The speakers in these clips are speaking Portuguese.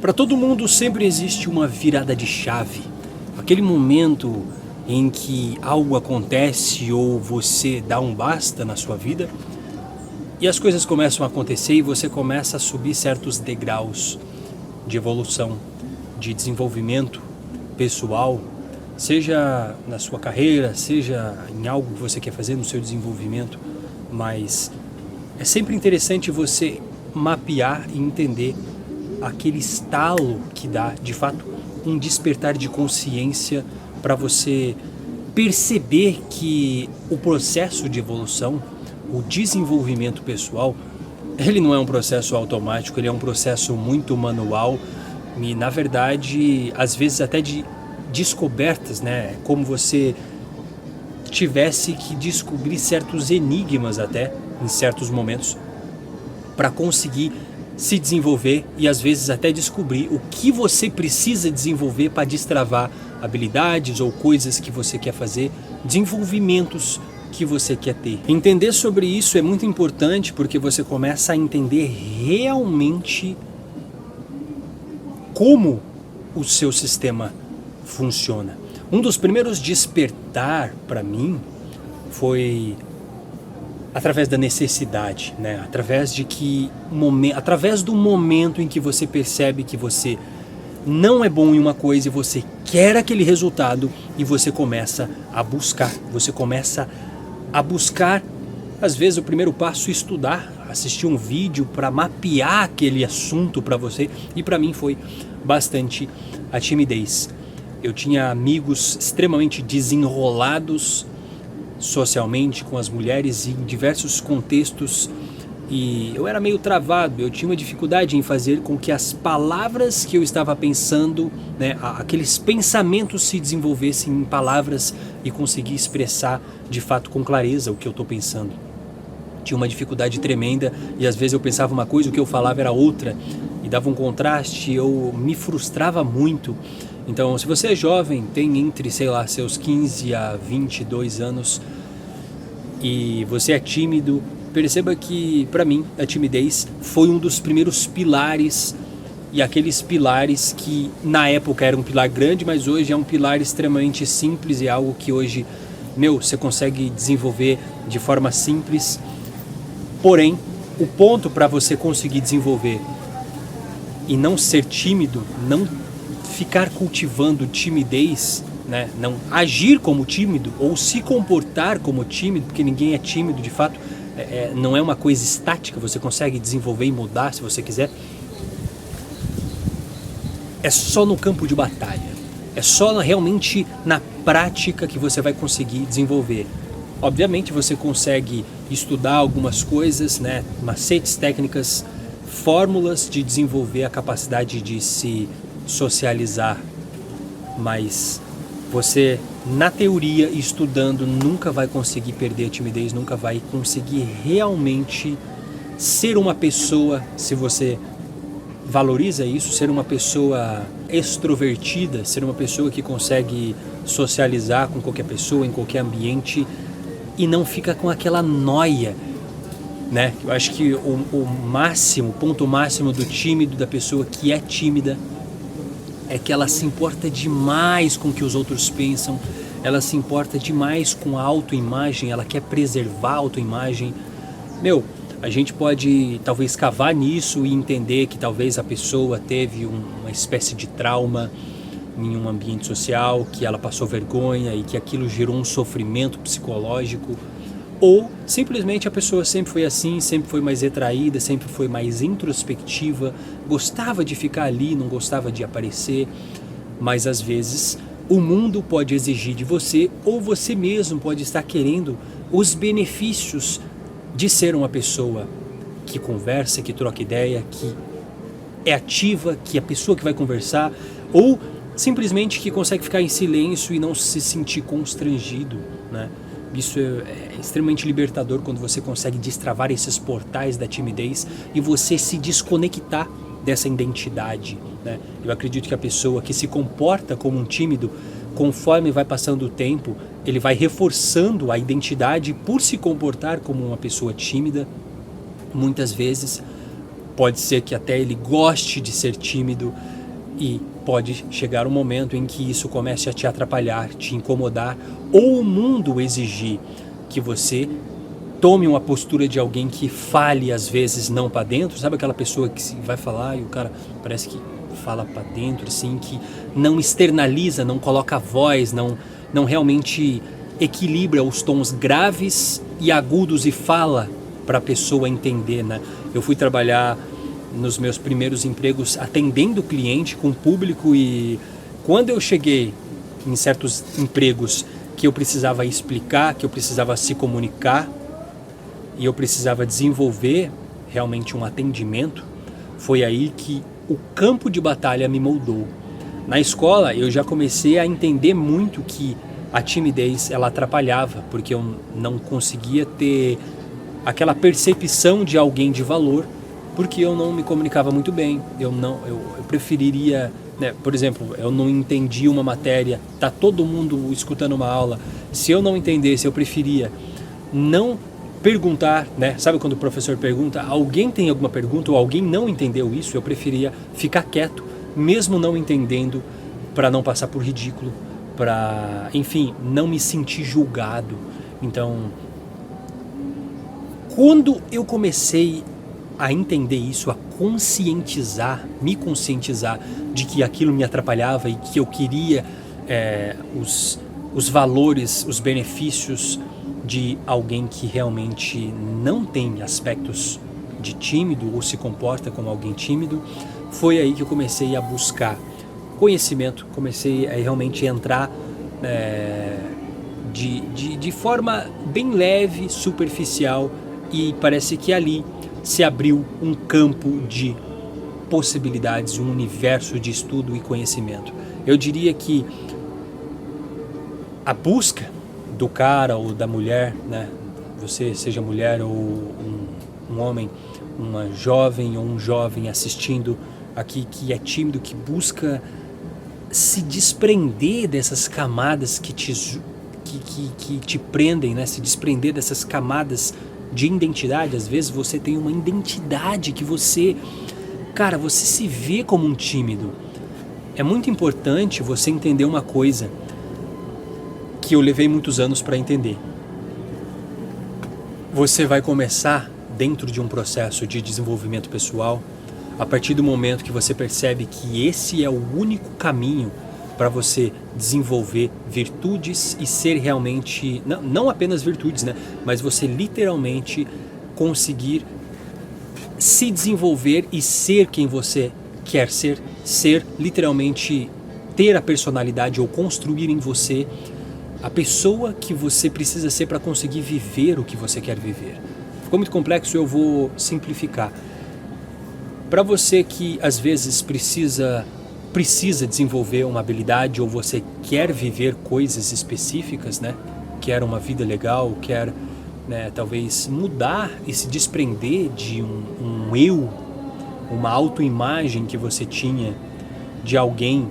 Para todo mundo sempre existe uma virada de chave, aquele momento em que algo acontece ou você dá um basta na sua vida e as coisas começam a acontecer e você começa a subir certos degraus de evolução, de desenvolvimento pessoal, seja na sua carreira, seja em algo que você quer fazer no seu desenvolvimento, mas é sempre interessante você mapear e entender aquele estalo que dá, de fato, um despertar de consciência para você perceber que o processo de evolução, o desenvolvimento pessoal, ele não é um processo automático, ele é um processo muito manual e, na verdade, às vezes até de descobertas, né? Como você tivesse que descobrir certos enigmas até, em certos momentos, para conseguir se desenvolver e às vezes até descobrir o que você precisa desenvolver para destravar habilidades ou coisas que você quer fazer, desenvolvimentos que você quer ter. Entender sobre isso é muito importante porque você começa a entender realmente como o seu sistema funciona. Um dos primeiros despertar para mim foi através da necessidade, né? Através do momento em que você percebe que você não é bom em uma coisa e você quer aquele resultado e você começa a buscar. Você começa a buscar, às vezes o primeiro passo é estudar, assistir um vídeo para mapear aquele assunto para você, e para mim foi bastante a timidez. Eu tinha amigos extremamente desenrolados socialmente com as mulheres em diversos contextos e eu era meio travado, eu tinha uma dificuldade em fazer com que as palavras que eu estava pensando, né, aqueles pensamentos se desenvolvessem em palavras e conseguir expressar de fato com clareza o que eu estou pensando. Tinha uma dificuldade tremenda e às vezes eu pensava uma coisa, o que eu falava era outra e dava um contraste, eu me frustrava muito. Então, se você é jovem, tem entre, seus 15 a 22 anos e você é tímido, perceba que, para mim, a timidez foi um dos primeiros pilares e aqueles pilares que, na época, era um pilar grande, mas hoje é um pilar extremamente simples e algo que hoje, você consegue desenvolver de forma simples. Porém, o ponto para você conseguir desenvolver e não ser tímido, não ficar cultivando timidez, né? Não agir como tímido ou se comportar como tímido, porque ninguém é tímido de fato, não é uma coisa estática, você consegue desenvolver e mudar se você quiser. É só no campo de batalha, é só realmente na prática que você vai conseguir desenvolver. Obviamente você consegue estudar algumas coisas, né? Macetes, técnicas, fórmulas de desenvolver a capacidade de se socializar, mas você, na teoria, estudando, nunca vai conseguir perder a timidez, nunca vai conseguir realmente ser uma pessoa, se você valoriza isso, ser uma pessoa extrovertida, ser uma pessoa que consegue socializar com qualquer pessoa, em qualquer ambiente e não fica com aquela noia, né? Eu acho que o ponto máximo do tímido, da pessoa que é tímida, é que ela se importa demais com o que os outros pensam, ela se importa demais com a autoimagem, ela quer preservar a autoimagem. A gente pode talvez cavar nisso e entender que talvez a pessoa teve uma espécie de trauma em um ambiente social, que ela passou vergonha e que aquilo gerou um sofrimento psicológico. Ou simplesmente a pessoa sempre foi assim, sempre foi mais retraída, sempre foi mais introspectiva, gostava de ficar ali, não gostava de aparecer, mas às vezes o mundo pode exigir de você, ou você mesmo pode estar querendo os benefícios de ser uma pessoa que conversa, que troca ideia, que é ativa, que é a pessoa que vai conversar, ou simplesmente que consegue ficar em silêncio e não se sentir constrangido, né? Isso é extremamente libertador quando você consegue destravar esses portais da timidez e você se desconectar dessa identidade, né? Eu acredito que a pessoa que se comporta como um tímido, conforme vai passando o tempo, ele vai reforçando a identidade por se comportar como uma pessoa tímida. Muitas vezes pode ser que até ele goste de ser tímido e pode chegar um momento em que isso comece a te atrapalhar, te incomodar, ou o mundo exigir que você tome uma postura de alguém que fale às vezes não para dentro, sabe aquela pessoa que vai falar e o cara parece que fala para dentro, assim, que não externaliza, não coloca voz, não realmente equilibra os tons graves e agudos e fala para a pessoa entender, né? Eu fui trabalhar nos meus primeiros empregos atendendo o cliente com o público, e quando eu cheguei em certos empregos que eu precisava explicar, que eu precisava se comunicar e eu precisava desenvolver realmente um atendimento, foi aí que o campo de batalha me moldou. Na escola eu já comecei a entender muito que a timidez ela atrapalhava, porque eu não conseguia ter aquela percepção de alguém de valor, porque eu não me comunicava muito bem. Eu preferiria, né, por exemplo, eu não entendi uma matéria, tá todo mundo escutando uma aula, se eu não entendesse, eu preferia não perguntar, né? Sabe quando o professor pergunta, alguém tem alguma pergunta ou alguém não entendeu isso? Eu preferia ficar quieto, mesmo não entendendo, para não passar por ridículo, para, enfim, não me sentir julgado. Então, quando eu comecei a entender isso, a me conscientizar de que aquilo me atrapalhava e que eu queria os valores, os benefícios de alguém que realmente não tem aspectos de tímido ou se comporta como alguém tímido, foi aí que eu comecei a buscar conhecimento, comecei a realmente entrar de forma bem leve, superficial, e parece que ali se abriu um campo de possibilidades, um universo de estudo e conhecimento. Eu diria que a busca do cara ou da mulher, né? Você seja mulher ou um homem, uma jovem ou um jovem assistindo aqui que é tímido, que busca se desprender dessas camadas que te prendem, né? Se desprender dessas camadas de identidade. Às vezes você tem uma identidade que você se vê como um tímido. É muito importante você entender uma coisa que eu levei muitos anos para entender. Você vai começar dentro de um processo de desenvolvimento pessoal a partir do momento que você percebe que esse é o único caminho para você desenvolver virtudes e ser realmente, não apenas virtudes, né? Mas você literalmente conseguir se desenvolver e ser quem você quer ser literalmente ter a personalidade ou construir em você a pessoa que você precisa ser para conseguir viver o que você quer viver. Ficou muito complexo, eu vou simplificar. Para você que às vezes precisa desenvolver uma habilidade, ou você quer viver coisas específicas, né? Quer uma vida legal, quer, né, talvez mudar e se desprender de um eu, uma autoimagem que você tinha de alguém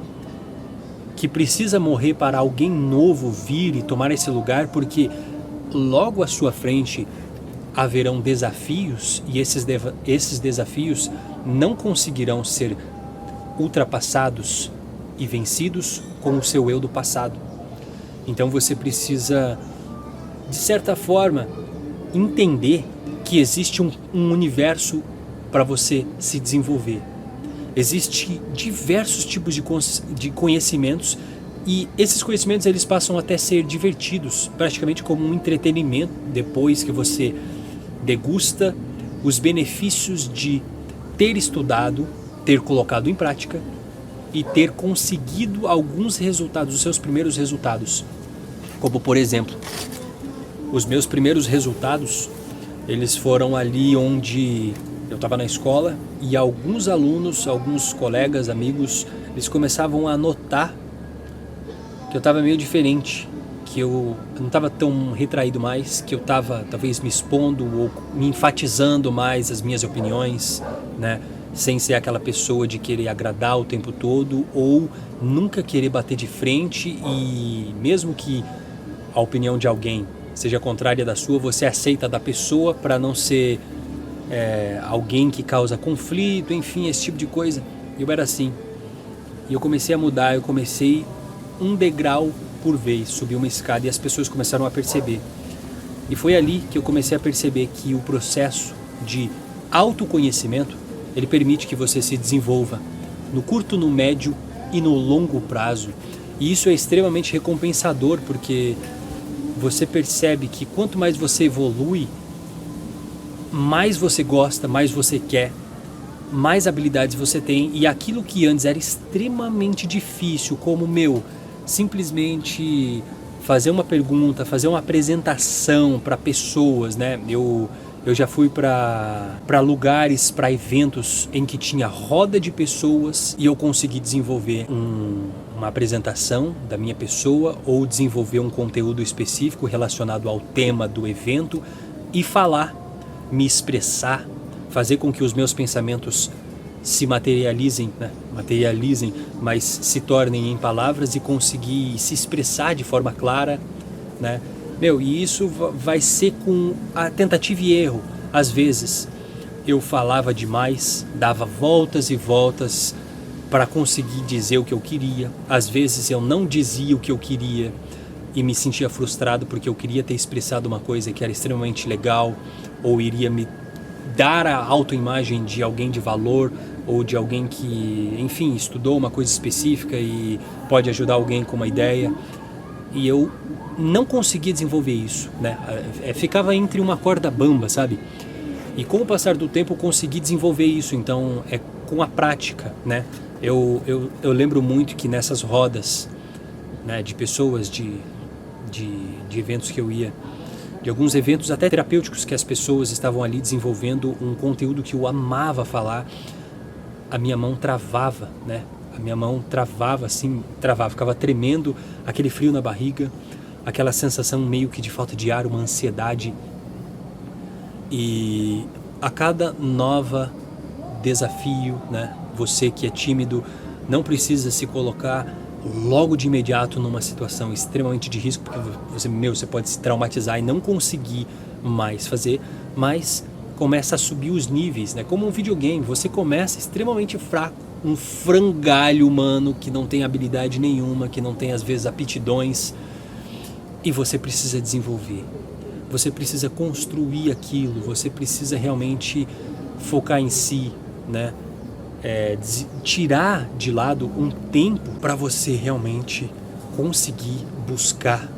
que precisa morrer para alguém novo vir e tomar esse lugar, porque logo à sua frente haverão desafios, e esses desafios não conseguirão ser ultrapassados e vencidos com o seu eu do passado. Então você precisa, de certa forma, entender que existe um universo para você se desenvolver. Existem diversos tipos de conhecimentos, e esses conhecimentos eles passam até a ser divertidos, praticamente como um entretenimento, depois que você degusta os benefícios de ter estudado, ter colocado em prática e ter conseguido alguns resultados, os seus primeiros resultados. Como, por exemplo, os meus primeiros resultados, eles foram ali onde eu estava na escola e alguns alunos, alguns colegas, amigos, eles começavam a notar que eu estava meio diferente, que eu não estava tão retraído mais, que eu estava talvez me expondo ou me enfatizando mais as minhas opiniões, né? Sem ser aquela pessoa de querer agradar o tempo todo ou nunca querer bater de frente, e mesmo que a opinião de alguém seja contrária da sua, você aceita da pessoa para não ser alguém que causa conflito, enfim, esse tipo de coisa. Eu era assim. E eu comecei a mudar, eu comecei um degrau por vez, subir uma escada e as pessoas começaram a perceber. E foi ali que eu comecei a perceber que o processo de autoconhecimento, ele permite que você se desenvolva no curto, no médio e no longo prazo. E isso é extremamente recompensador, porque você percebe que quanto mais você evolui, mais você gosta, mais você quer, mais habilidades você tem, e aquilo que antes era extremamente difícil, como simplesmente fazer uma pergunta, fazer uma apresentação para pessoas, né? Eu já fui para lugares, para eventos em que tinha roda de pessoas e eu consegui desenvolver uma apresentação da minha pessoa ou desenvolver um conteúdo específico relacionado ao tema do evento e falar, me expressar, fazer com que os meus pensamentos se materializem, né? Mas se tornem em palavras e conseguir se expressar de forma clara, né? E isso vai ser com a tentativa e erro. Às vezes eu falava demais, dava voltas e voltas para conseguir dizer o que eu queria. Às vezes eu não dizia o que eu queria e me sentia frustrado porque eu queria ter expressado uma coisa que era extremamente legal ou iria me dar a autoimagem de alguém de valor ou de alguém que, enfim, estudou uma coisa específica e pode ajudar alguém com uma ideia. E eu não conseguia desenvolver isso, né? Ficava entre uma corda bamba, sabe? E com o passar do tempo eu consegui desenvolver isso, então é com a prática, né? Eu lembro muito que nessas rodas, né, de pessoas, de eventos que eu ia, de alguns eventos até terapêuticos que as pessoas estavam ali desenvolvendo um conteúdo que eu amava falar, a minha mão travava, né? A minha mão travava, ficava tremendo, aquele frio na barriga, aquela sensação meio que de falta de ar, uma ansiedade. E a cada nova desafio, né? Você que é tímido não precisa se colocar logo de imediato numa situação extremamente de risco, porque você pode se traumatizar e não conseguir mais fazer, mas começa a subir os níveis, né? Como um videogame, você começa extremamente fraco, um frangalho humano que não tem habilidade nenhuma, que não tem às vezes aptidões, e você precisa desenvolver, você precisa construir aquilo, você precisa realmente focar em si, né? Tirar de lado um tempo para você realmente conseguir buscar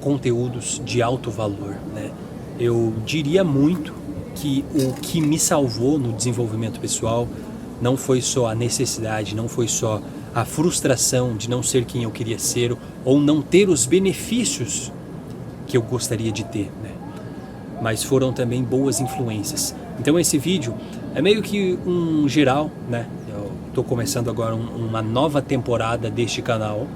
conteúdos de alto valor, né? Eu diria muito que o que me salvou no desenvolvimento pessoal não foi só a necessidade, não foi só a frustração de não ser quem eu queria ser ou não ter os benefícios que eu gostaria de ter, né? Mas foram também boas influências. Então esse vídeo é meio que um geral, né? Eu estou começando agora uma nova temporada deste canal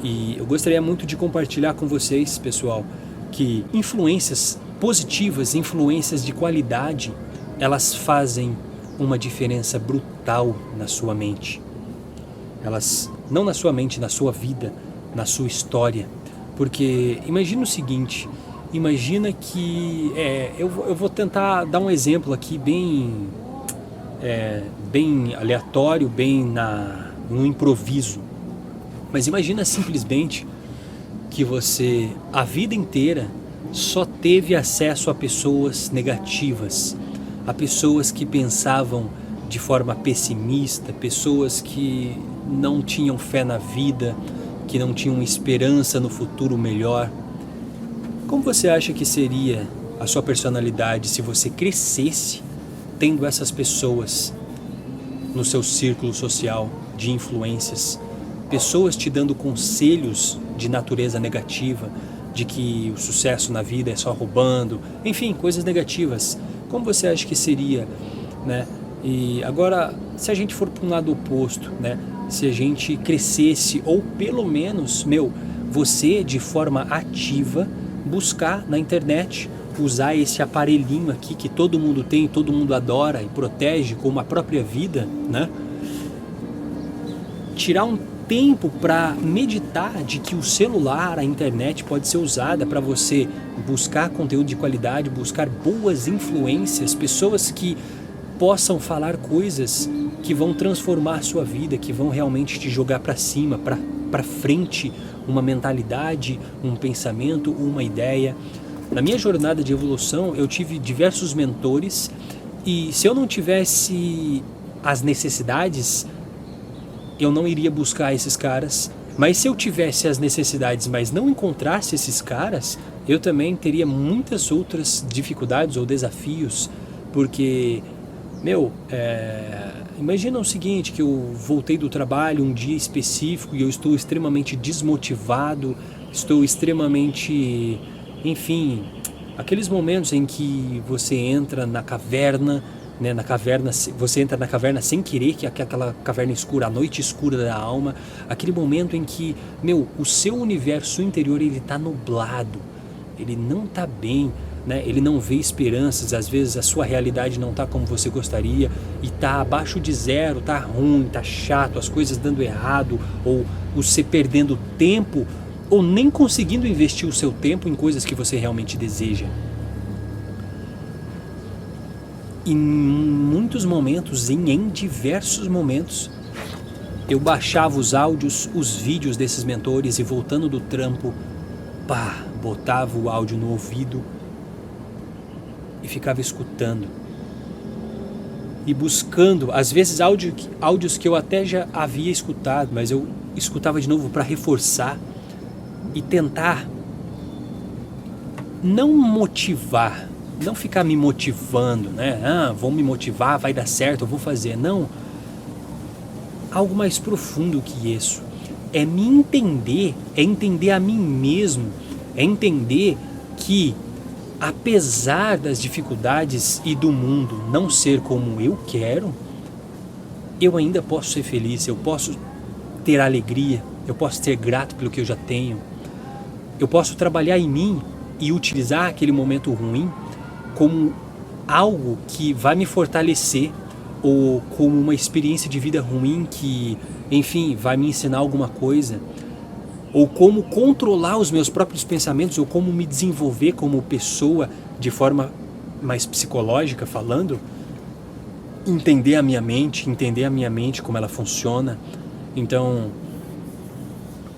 e eu gostaria muito de compartilhar com vocês, pessoal, que influências positivas, influências de qualidade, elas fazem uma diferença brutal na sua mente. Elas, não na sua mente, na sua vida, na sua história. Porque imagina o seguinte, imagina que, eu vou tentar dar um exemplo aqui bem aleatório, bem no improviso. Mas imagina simplesmente que você, a vida inteira, só teve acesso a pessoas negativas, a pessoas que pensavam de forma pessimista, pessoas que não tinham fé na vida, que não tinham esperança no futuro melhor. Como você acha que seria a sua personalidade se você crescesse tendo essas pessoas no seu círculo social de influências, pessoas te dando conselhos de natureza negativa, de que o sucesso na vida é só roubando, enfim, coisas negativas? Como você acha que seria, né? E agora, se a gente for para um lado oposto, né? Se a gente crescesse, ou pelo menos, você de forma ativa, buscar na internet, usar esse aparelhinho aqui que todo mundo tem, todo mundo adora e protege como a própria vida, né? Tirar um tempo para meditar de que o celular, a internet pode ser usada para você buscar conteúdo de qualidade, buscar boas influências, pessoas que possam falar coisas que vão transformar a sua vida, que vão realmente te jogar para cima, para frente, uma mentalidade, um pensamento, uma ideia. Na minha jornada de evolução, eu tive diversos mentores e se eu não tivesse as necessidades, eu não iria buscar esses caras. Mas se eu tivesse as necessidades, mas não encontrasse esses caras, eu também teria muitas outras dificuldades ou desafios, porque, imagina o seguinte, que eu voltei do trabalho um dia específico e eu estou extremamente desmotivado, estou extremamente, enfim, aqueles momentos em que você entra na caverna, né, você entra na caverna sem querer, que é aquela caverna escura, a noite escura da alma, aquele momento em que, o seu universo interior ele está nublado, ele não está bem, né? Ele não vê esperanças, às vezes a sua realidade não está como você gostaria e está abaixo de zero, está ruim, está chato, as coisas dando errado, ou você perdendo tempo, ou nem conseguindo investir o seu tempo em coisas que você realmente deseja. Em muitos momentos, em diversos momentos, eu baixava os áudios, os vídeos desses mentores e voltando do trampo, botava o áudio no ouvido e ficava escutando. E buscando, às vezes áudios que eu até já havia escutado, mas eu escutava de novo para reforçar e tentar não motivar, não ficar me motivando, né? Vou me motivar, vai dar certo, eu vou fazer. Não. Algo mais profundo que isso. É me entender, é entender a mim mesmo, é entender que, apesar das dificuldades e do mundo não ser como eu quero, eu ainda posso ser feliz, eu posso ter alegria, eu posso ser grato pelo que eu já tenho, eu posso trabalhar em mim e utilizar aquele momento ruim como algo que vai me fortalecer, ou como uma experiência de vida ruim que, enfim, vai me ensinar alguma coisa, ou como controlar os meus próprios pensamentos, ou como me desenvolver como pessoa de forma mais psicológica falando, entender a minha mente, como ela funciona. Então,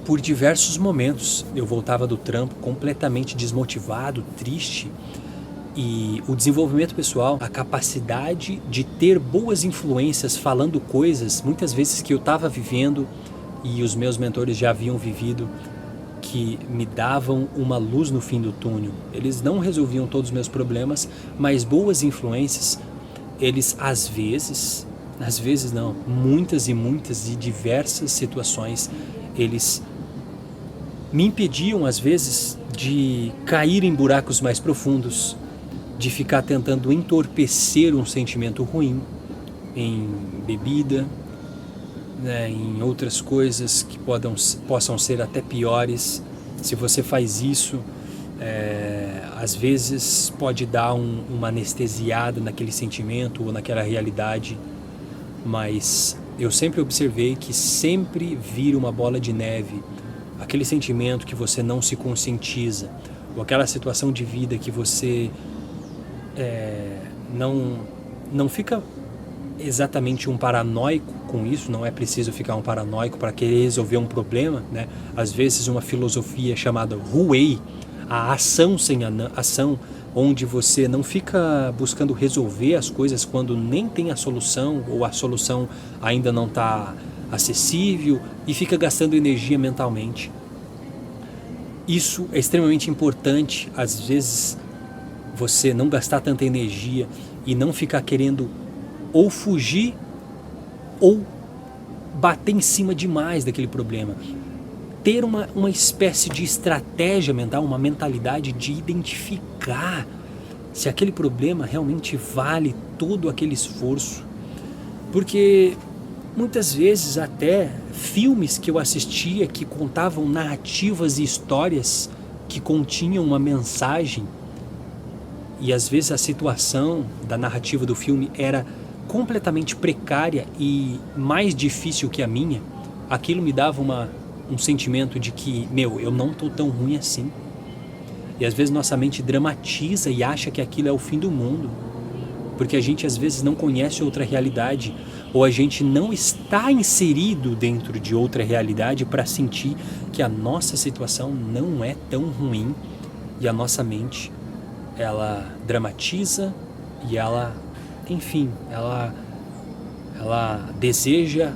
por diversos momentos, eu voltava do trampo completamente desmotivado, triste, e o desenvolvimento pessoal, a capacidade de ter boas influências falando coisas, muitas vezes que eu estava vivendo e os meus mentores já haviam vivido, que me davam uma luz no fim do túnel. Eles não resolviam todos os meus problemas, mas boas influências, eles às vezes não, muitas e diversas situações, eles me impediam às vezes de cair em buracos mais profundos, de ficar tentando entorpecer um sentimento ruim em bebida, né, em outras coisas que possam ser até piores. Se você faz isso, às vezes pode dar uma anestesiada naquele sentimento ou naquela realidade, mas eu sempre observei que sempre vira uma bola de neve, aquele sentimento que você não se conscientiza, ou aquela situação de vida que você não fica exatamente um paranoico com isso, não é preciso ficar um paranoico para querer resolver um problema, né? Às vezes uma filosofia chamada Wu-Wei, a ação sem ação, onde você não fica buscando resolver as coisas quando nem tem a solução, ou a solução ainda não está acessível, e fica gastando energia mentalmente. Isso é extremamente importante, às vezes você não gastar tanta energia e não ficar querendo ou fugir ou bater em cima demais daquele problema. Ter uma espécie de estratégia mental, uma mentalidade de identificar se aquele problema realmente vale todo aquele esforço. Porque muitas vezes até filmes que eu assistia que contavam narrativas e histórias que continham uma mensagem, e às vezes a situação da narrativa do filme era completamente precária e mais difícil que a minha, aquilo me dava um sentimento de que, eu não tô tão ruim assim. E às vezes nossa mente dramatiza e acha que aquilo é o fim do mundo, porque a gente às vezes não conhece outra realidade, ou a gente não está inserido dentro de outra realidade para sentir que a nossa situação não é tão ruim, e a nossa mente, ela dramatiza e ela, enfim, ela deseja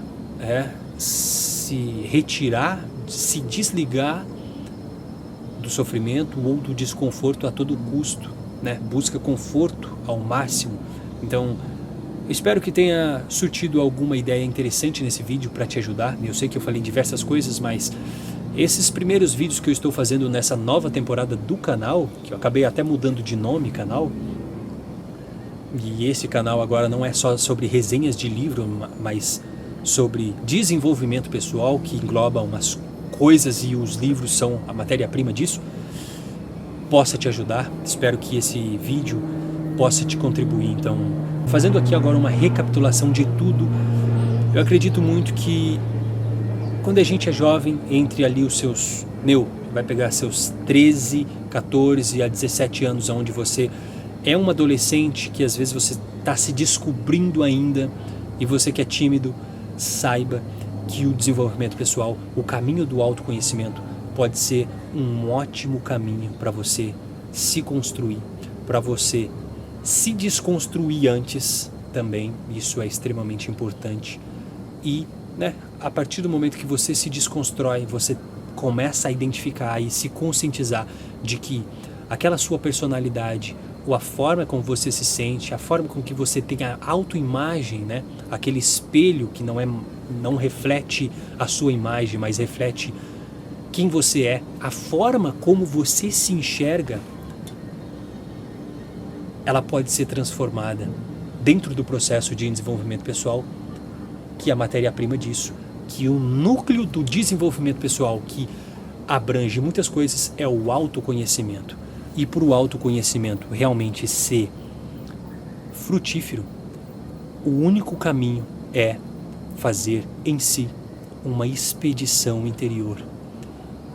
se retirar, se desligar do sofrimento ou do desconforto a todo custo, né? Busca conforto ao máximo. Então, espero que tenha surtido alguma ideia interessante nesse vídeo para te ajudar. Eu sei que eu falei diversas coisas, mas esses primeiros vídeos que eu estou fazendo nessa nova temporada do canal, que eu acabei até mudando de nome canal, e esse canal agora não é só sobre resenhas de livro, mas sobre desenvolvimento pessoal, que engloba umas coisas e os livros são a matéria-prima disso, possa te ajudar. Espero que esse vídeo possa te contribuir. Então, fazendo aqui agora uma recapitulação de tudo, eu acredito muito que quando a gente é jovem, entre ali os seus, vai pegar seus 13, 14 a 17 anos, onde você é um adolescente, que às vezes você está se descobrindo ainda, e você que é tímido, saiba que o desenvolvimento pessoal, o caminho do autoconhecimento, pode ser um ótimo caminho para você se construir, para você se desconstruir antes também. Isso é extremamente importante. E a partir do momento que você se desconstrói, você começa a identificar e se conscientizar de que aquela sua personalidade, ou a forma como você se sente, a forma com que você tem a autoimagem, aquele espelho que não reflete a sua imagem, mas reflete quem você é, a forma como você se enxerga, ela pode ser transformada dentro do processo de desenvolvimento pessoal, que é a matéria-prima disso, que o núcleo do desenvolvimento pessoal, que abrange muitas coisas, é o autoconhecimento. E para o autoconhecimento realmente ser frutífero, o único caminho é fazer em si uma expedição interior.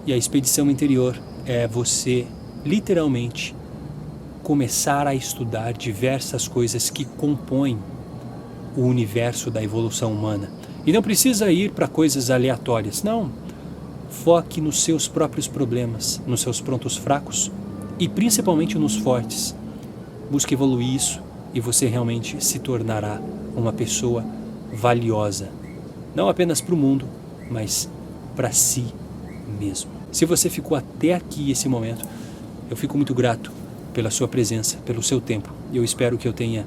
E a expedição interior é você, literalmente, começar a estudar diversas coisas que compõem o universo da evolução humana. E não precisa ir para coisas aleatórias, não. Foque nos seus próprios problemas, nos seus pontos fracos e principalmente nos fortes. Busque evoluir isso e você realmente se tornará uma pessoa valiosa. Não apenas para o mundo, mas para si mesmo. Se você ficou até aqui esse momento, eu fico muito grato pela sua presença, pelo seu tempo. E eu espero que eu tenha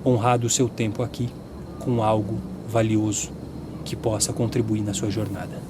honrado o seu tempo aqui com algo valioso que possa contribuir na sua jornada.